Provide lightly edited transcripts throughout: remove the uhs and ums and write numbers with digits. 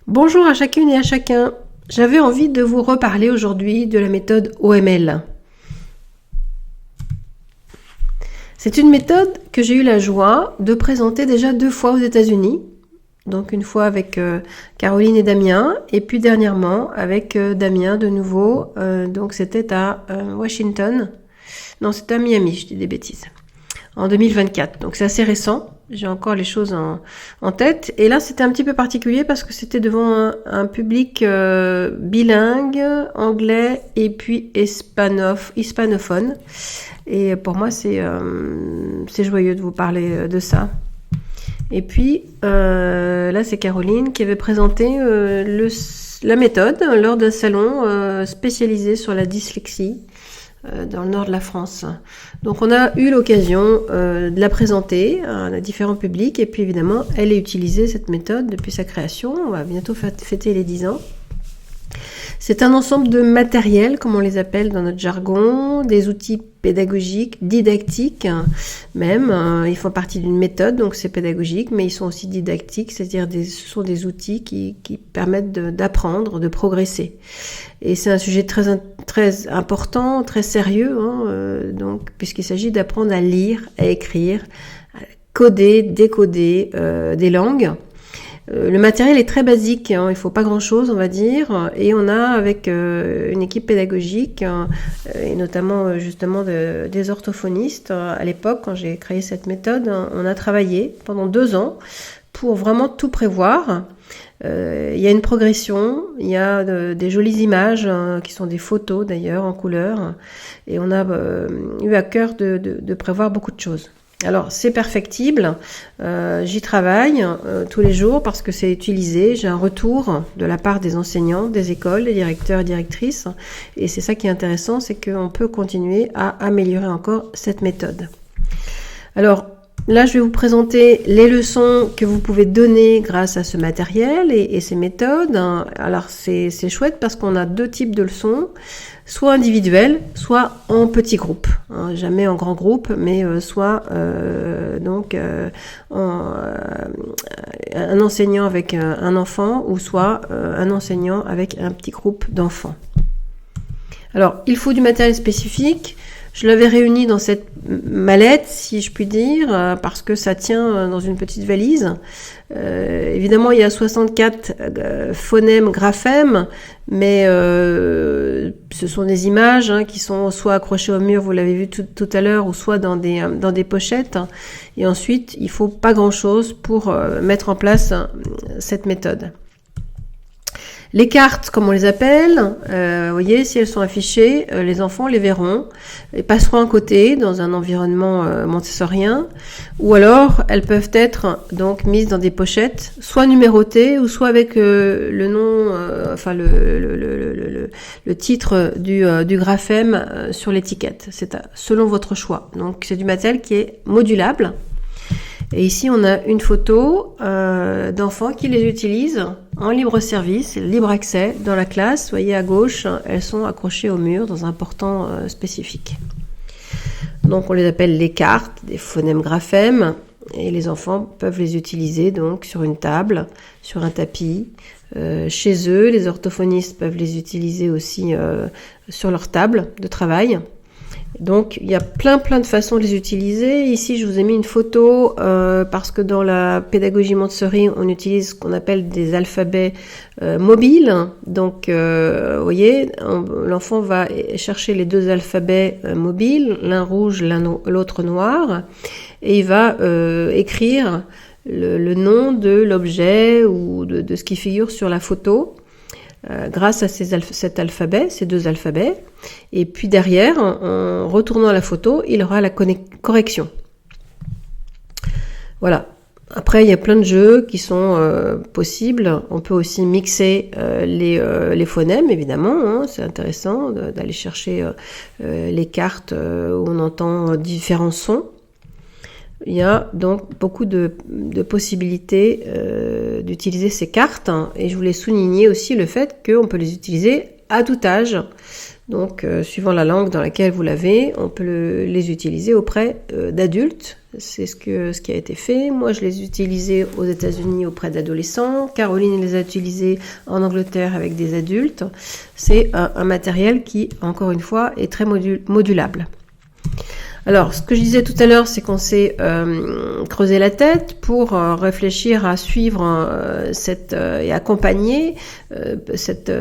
Bonjour à chacune et à chacun. J'avais envie de vous reparler aujourd'hui de la méthode OML. C'est une méthode que j'ai eu la joie de présenter déjà 2 fois aux États-Unis. Donc une fois avec Caroline et Damien, et puis dernièrement avec Damien de nouveau. Donc c'était à Washington. Non, c'était à Miami, je dis des bêtises. En 2024. Donc c'est assez récent. J'ai encore les choses en tête. Et là, c'était un petit peu particulier parce que c'était devant un public bilingue, anglais et puis hispanophone. Et pour moi, c'est joyeux de vous parler de ça. Et puis, là, c'est Caroline qui avait présenté la méthode lors d'un salon spécialisé sur la dyslexie dans le nord de la France. Donc on a eu l'occasion de la présenter à différents publics et puis évidemment elle est utilisée cette méthode depuis sa création. On va bientôt fêter les 10 ans. C'est un ensemble de matériel, comme on les appelle dans notre jargon, des outils pédagogiques, didactiques même. Ils font partie d'une méthode, donc c'est pédagogique, mais ils sont aussi didactiques, c'est-à-dire ce sont des outils qui permettent d'apprendre, de progresser. Et c'est un sujet très important, très sérieux, donc puisqu'il s'agit d'apprendre à lire, à écrire, à coder, décoder des langues. Le matériel est très basique, il faut pas grand-chose, on va dire, et on a avec une équipe pédagogique et notamment justement des orthophonistes. À l'époque, quand j'ai créé cette méthode, on a travaillé pendant 2 ans pour vraiment tout prévoir. Il y a une progression, il y a des jolies images qui sont des photos d'ailleurs en couleur, et on a eu à cœur de prévoir beaucoup de choses. Alors c'est perfectible, j'y travaille tous les jours parce que c'est utilisé, j'ai un retour de la part des enseignants, des écoles, des directeurs et directrices, et c'est ça qui est intéressant, c'est qu'on peut continuer à améliorer encore cette méthode. Alors là, je vais vous présenter les leçons que vous pouvez donner grâce à ce matériel et ces méthodes. Alors, c'est chouette parce qu'on a 2 types de leçons, soit individuelles, soit en petits groupes. Jamais en grand groupe, mais soit un enseignant avec un enfant ou soit un enseignant avec un petit groupe d'enfants. Alors, il faut du matériel spécifique. Je l'avais réuni dans cette mallette, si je puis dire, parce que ça tient dans une petite valise. Évidemment, il y a 64 phonèmes, graphèmes, mais ce sont des images qui sont soit accrochées au mur, vous l'avez vu tout à l'heure, ou soit dans des pochettes. Et ensuite, il faut pas grand-chose pour mettre en place cette méthode. Les cartes, comme on les appelle, vous voyez, si elles sont affichées, les enfants les verront et passeront à côté dans un environnement montessorien, ou alors elles peuvent être donc mises dans des pochettes, soit numérotées ou soit avec le nom, le titre du graphème sur l'étiquette. C'est selon votre choix. Donc c'est du matériel qui est modulable. Et ici, on a une photo d'enfants qui les utilisent en libre service, libre accès dans la classe. Vous voyez à gauche, elles sont accrochées au mur dans un portant spécifique. Donc, on les appelle les cartes, des phonèmes graphèmes, et les enfants peuvent les utiliser donc sur une table, sur un tapis, chez eux. Les orthophonistes peuvent les utiliser aussi sur leur table de travail. Donc, il y a plein de façons de les utiliser. Ici, je vous ai mis une photo parce que dans la pédagogie Montessori, on utilise ce qu'on appelle des alphabets mobiles. Donc, vous voyez, l'enfant va chercher les 2 alphabets mobiles, l'un rouge, l'autre noir, et il va écrire le nom de l'objet ou de ce qui figure sur la photo. Grâce à cet alphabet, ces 2 alphabets. Et puis derrière, en retournant la photo, il aura la correction. Voilà. Après, il y a plein de jeux qui sont possibles. On peut aussi mixer les phonèmes, évidemment. C'est intéressant d'aller chercher les cartes où on entend différents sons. Il y a donc beaucoup de possibilités d'utiliser ces cartes, et je voulais souligner aussi le fait qu'on peut les utiliser à tout âge, Donc, suivant la langue dans laquelle vous l'avez, on peut les utiliser auprès d'adultes. C'est ce qui a été fait. Moi, je les ai utilisés aux États-Unis auprès d'adolescents. Caroline les a utilisés en Angleterre avec des adultes. C'est un matériel qui, encore une fois, est très modulable. Alors, ce que je disais tout à l'heure, c'est qu'on s'est creusé la tête pour réfléchir à suivre et accompagner cet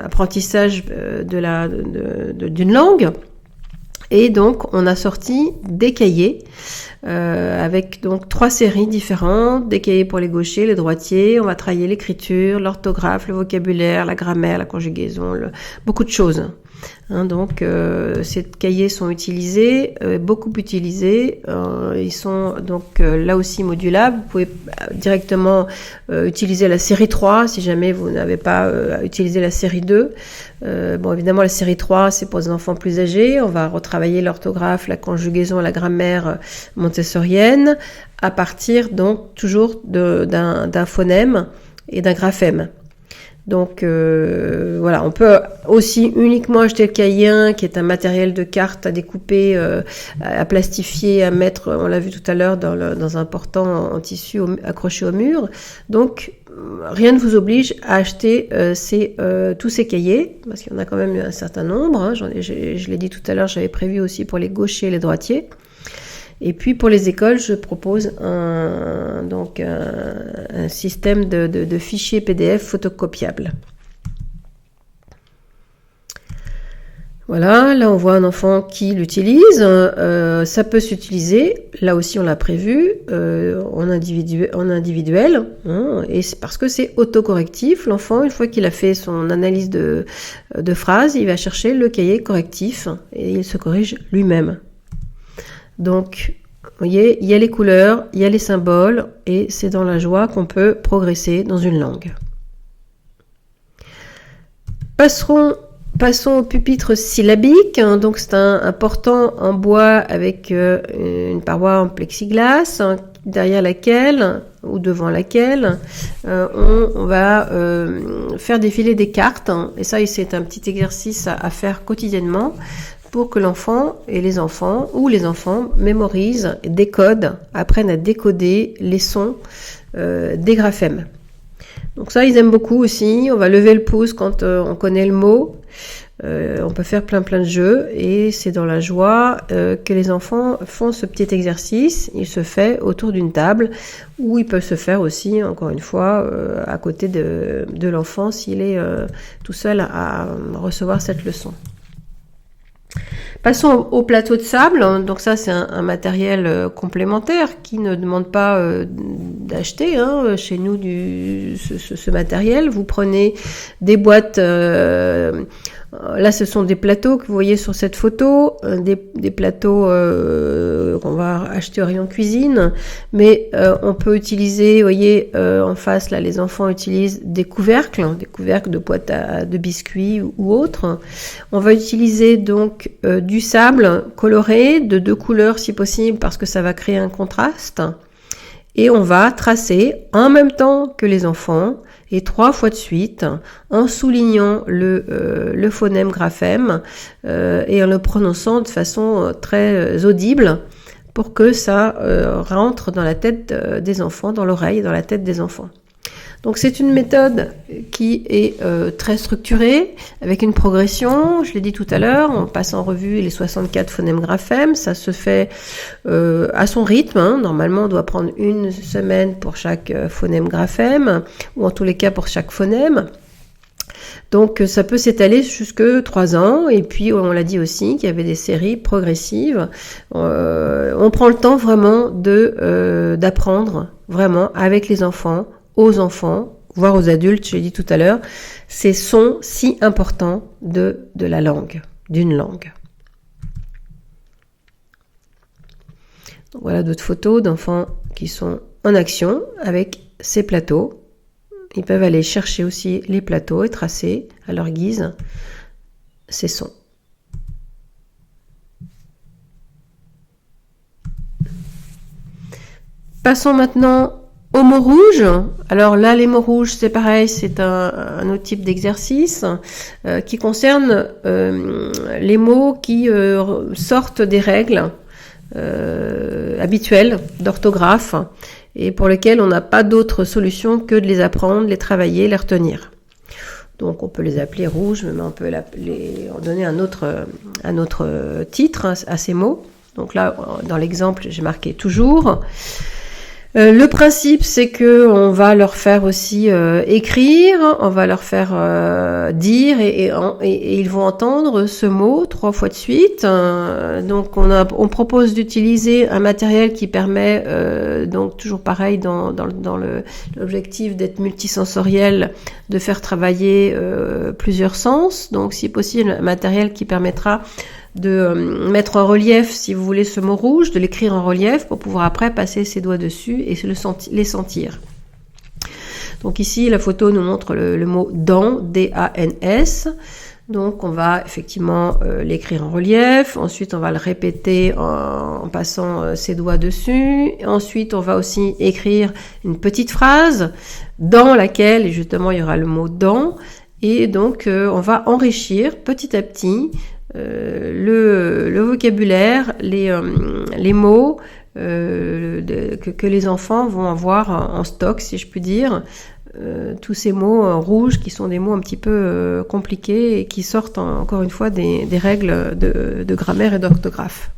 apprentissage d'une langue. Et donc, on a sorti des cahiers avec donc 3 séries différentes, des cahiers pour les gauchers, les droitiers. On va travailler l'écriture, l'orthographe, le vocabulaire, la grammaire, la conjugaison, beaucoup de choses. Donc, ces cahiers sont utilisés, beaucoup utilisés. Ils sont donc là aussi modulables. Vous pouvez directement utiliser la série 3 si jamais vous n'avez pas utilisé la série 2. Bon, évidemment, la série 3, c'est pour les enfants plus âgés. On va retravailler l'orthographe, la conjugaison, la grammaire montessorienne à partir donc toujours d'un phonème et d'un graphème. Donc voilà, on peut aussi uniquement acheter le cahier 1 qui est un matériel de cartes à découper, à plastifier, à mettre, on l'a vu tout à l'heure, dans un portant en tissu accroché au mur. Donc rien ne vous oblige à acheter tous ces cahiers, parce qu'il y en a quand même un certain nombre. Je l'ai dit tout à l'heure, j'avais prévu aussi pour les gauchers et les droitiers. Et puis pour les écoles, je propose un système de fichiers PDF photocopiables. Voilà, là on voit un enfant qui l'utilise. Ça peut s'utiliser, là aussi on l'a prévu, en individuel, et c'est parce que c'est autocorrectif. L'enfant, une fois qu'il a fait son analyse de phrases, il va chercher le cahier correctif et il se corrige lui-même. Donc, vous voyez, il y a les couleurs, il y a les symboles, et c'est dans la joie qu'on peut progresser dans une langue. Passons au pupitre syllabique. Donc, c'est un portant en bois avec une paroi en plexiglas, derrière laquelle, ou devant laquelle, on va faire défiler des cartes. Et ça, c'est un petit exercice à faire quotidiennement, pour que l'enfant et les enfants, ou les enfants, mémorisent, décodent, apprennent à décoder les sons des graphèmes. Donc ça, ils aiment beaucoup aussi. On va lever le pouce quand on connaît le mot. On peut faire plein de jeux, et c'est dans la joie que les enfants font ce petit exercice. Il se fait autour d'une table, ou il peut se faire aussi, encore une fois, à côté de l'enfant s'il est tout seul à recevoir cette leçon. Passons au plateau de sable. Donc ça, c'est un matériel complémentaire qui ne demande pas d'acheter chez nous ce matériel. Vous prenez des boîtes, là ce sont des plateaux que vous voyez sur cette photo, des plateaux qu'on va acheter au rayon cuisine, mais on peut utiliser, vous voyez, en face là, les enfants utilisent des couvercles de boîtes de biscuits ou autres. On va utiliser donc du sable coloré de 2 couleurs si possible, parce que ça va créer un contraste, et on va tracer en même temps que les enfants, et 3 fois de suite, en soulignant le phonème graphème et en le prononçant de façon très audible, pour que ça rentre dans la tête des enfants, dans l'oreille, dans la tête des enfants. Donc c'est une méthode qui est très structurée, avec une progression. Je l'ai dit tout à l'heure, on passe en revue les 64 phonèmes graphèmes. Ça se fait à son rythme. Normalement, on doit prendre 1 semaine pour chaque phonème graphème, ou en tous les cas pour chaque phonème. Donc ça peut s'étaler jusque 3 ans, et puis on l'a dit aussi qu'il y avait des séries progressives. On prend le temps vraiment d'apprendre vraiment avec les enfants, aux enfants, voire aux adultes, je l'ai dit tout à l'heure, ces sons si importants de la langue, d'une langue. Donc voilà d'autres photos d'enfants qui sont en action avec ces plateaux. Ils peuvent aller chercher aussi les plateaux et tracer à leur guise ces sons. Passons maintenant Aux mots rouges, alors là les mots rouges c'est pareil, c'est un autre type d'exercice qui concerne les mots qui sortent des règles habituelles d'orthographe et pour lesquels on n'a pas d'autre solution que de les apprendre, les travailler, les retenir. Donc on peut les appeler rouges, mais on peut donner un autre titre à ces mots. Donc là, dans l'exemple, j'ai marqué toujours. Le principe, c'est que on va leur faire aussi écrire, on va leur faire dire et ils vont entendre ce mot 3 fois de suite. Donc on propose d'utiliser un matériel qui permet donc toujours pareil dans l'objectif d'être multisensoriel, de faire travailler plusieurs sens. Donc si possible un matériel qui permettra de mettre en relief, si vous voulez, ce mot rouge, de l'écrire en relief pour pouvoir après passer ses doigts dessus et les sentir. Donc ici, la photo nous montre le mot dans, D-A-N-S. Donc on va effectivement l'écrire en relief, ensuite on va le répéter en passant ses doigts dessus, ensuite on va aussi écrire une petite phrase dans laquelle justement il y aura le mot dans, et donc on va enrichir petit à petit le vocabulaire, les mots que les enfants vont avoir en stock, si je puis dire, tous ces mots rouges qui sont des mots un petit peu compliqués et qui sortent encore une fois des règles de grammaire et d'orthographe.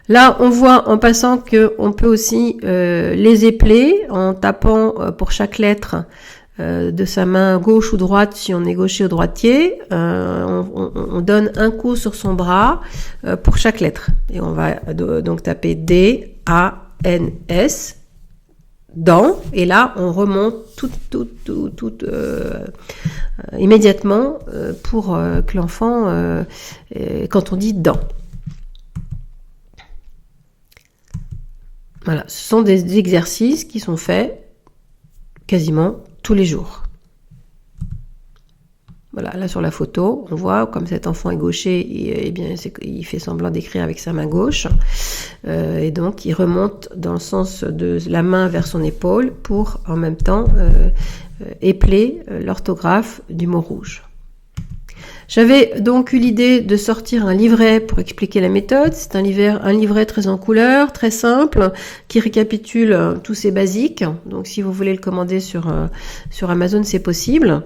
Là, on voit en passant qu'on peut aussi les épeler en tapant pour chaque lettre de sa main gauche ou droite, si on est gaucher ou droitier, on donne un coup sur son bras pour chaque lettre. Et on va donc taper D, A, N, S, dans, et là on remonte tout immédiatement pour que l'enfant, quand on dit dans. Voilà, ce sont des exercices qui sont faits quasiment tous les jours. Voilà, là sur la photo, on voit comme cet enfant est gaucher, il fait semblant d'écrire avec sa main gauche, et donc il remonte dans le sens de la main vers son épaule pour en même temps épeler l'orthographe du mot rouge. J'avais donc eu l'idée de sortir un livret pour expliquer la méthode. C'est un livret très en couleur, très simple, qui récapitule tous ces basiques. Donc si vous voulez le commander sur Amazon, c'est possible.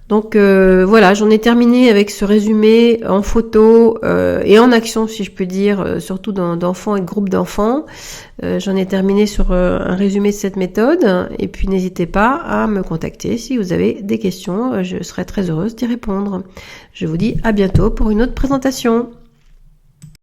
Donc voilà, j'en ai terminé avec ce résumé en photo et en action, si je peux dire, surtout d'enfants et de groupes d'enfants. J'en ai terminé sur un résumé de cette méthode. Et puis n'hésitez pas à me contacter si vous avez des questions. Je serai très heureuse d'y répondre. Je vous dis à bientôt pour une autre présentation.